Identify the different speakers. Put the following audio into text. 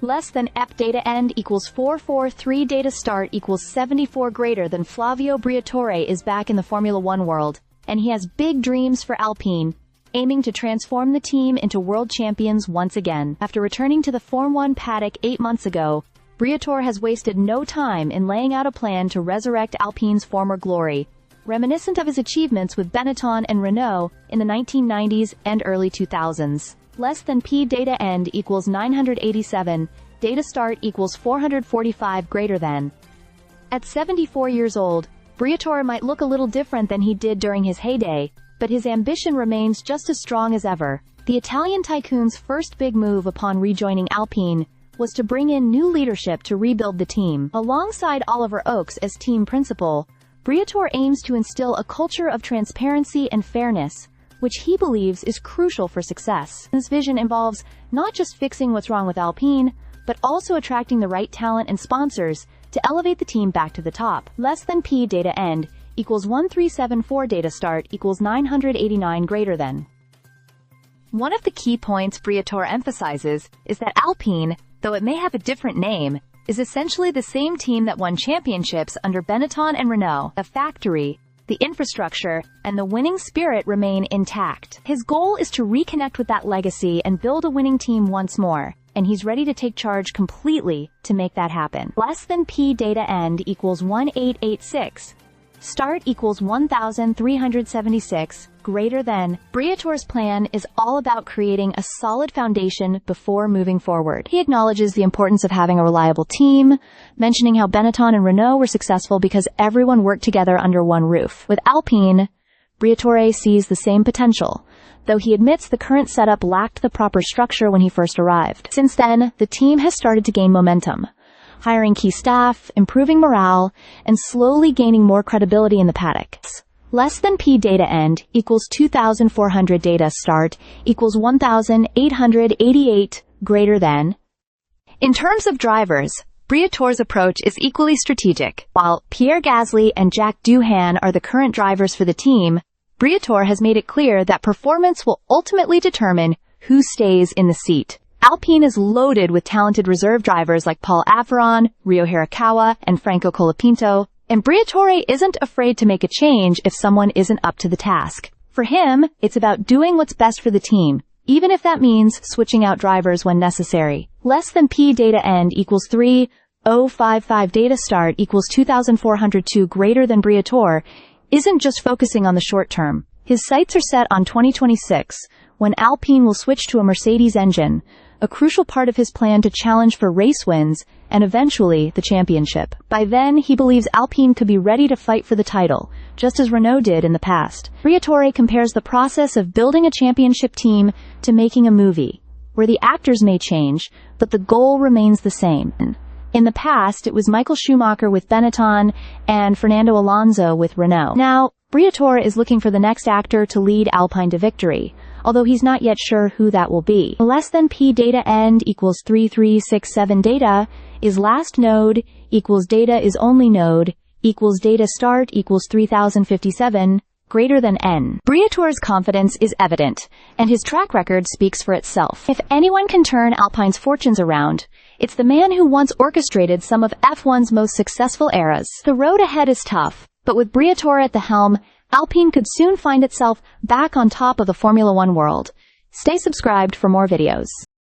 Speaker 1: Less than EP data end equals 443 data start equals 74 greater than Flavio Briatore is back in the Formula One world, and he has big dreams for Alpine, aiming to transform the team into world champions once again. After returning to the Form 1 paddock 8 months ago, Briatore has wasted no time in laying out a plan to resurrect Alpine's former glory, reminiscent of his achievements with Benetton and Renault in the 1990s and early 2000s. Less than P data end equals 987, data start equals 445 greater than. At 74 years old, Briatore might look a little different than he did during his heyday, but his ambition remains just as strong as ever. The Italian tycoon's first big move upon rejoining Alpine was to bring in new leadership to rebuild the team. Alongside Oliver Oakes as team principal, Briatore aims to instill a culture of transparency and fairness, which he believes is crucial for success. This vision involves not just fixing what's wrong with Alpine, but also attracting the right talent and sponsors to elevate the team back to the top. Less than P data end equals 1374 data start equals 989 greater than. One of the key points Briatore emphasizes is that Alpine, though it may have a different name, is essentially the same team that won championships under Benetton and Renault. The factory, the infrastructure, and the winning spirit remain intact. His goal is to reconnect with that legacy and build a winning team once more, and he's ready to take charge completely to make that happen. Less than P data end equals 1886. Start equals 1376, greater than. Briatore's plan is all about creating a solid foundation before moving forward. He acknowledges the importance of having a reliable team, mentioning how Benetton and Renault were successful because everyone worked together under one roof. With Alpine, Briatore sees the same potential, though he admits the current setup lacked the proper structure when he first arrived. Since then, the team has started to gain momentum, hiring key staff, improving morale, and slowly gaining more credibility in the paddock. Less than P data end equals 2400 data start equals 1888 greater than. In terms of drivers, Briatore's approach is equally strategic. While Pierre Gasly and Jack Doohan are the current drivers for the team, Briatore has made it clear that performance will ultimately determine who stays in the seat. Alpine is loaded with talented reserve drivers like Paul Aferon, Ryo Hirakawa, and Franco Colapinto, and Briatore isn't afraid to make a change if someone isn't up to the task. For him, it's about doing what's best for the team, even if that means switching out drivers when necessary. Less than P data end equals 3055 data start equals 2402 greater than. Briatore isn't just focusing on the short term. His sights are set on 2026, when Alpine will switch to a Mercedes engine, a crucial part of his plan to challenge for race wins and eventually the championship. By then, he believes Alpine could be ready to fight for the title, just as Renault did in the past. Briatore compares the process of building a championship team to making a movie, where the actors may change, but the goal remains the same. In the past, it was Michael Schumacher with Benetton and Fernando Alonso with Renault. Now, Briatore is looking for the next actor to lead Alpine to victory, although he's not yet sure who that will be. Less than P data end equals 3367 data is last node equals data is only node equals data start equals 3057 greater than N. Briatore's confidence is evident, and his track record speaks for itself. If anyone can turn Alpine's fortunes around, it's the man who once orchestrated some of F1's most successful eras. The road ahead is tough, but with Briatore at the helm, Alpine could soon find itself back on top of the Formula One world. Stay subscribed for more videos.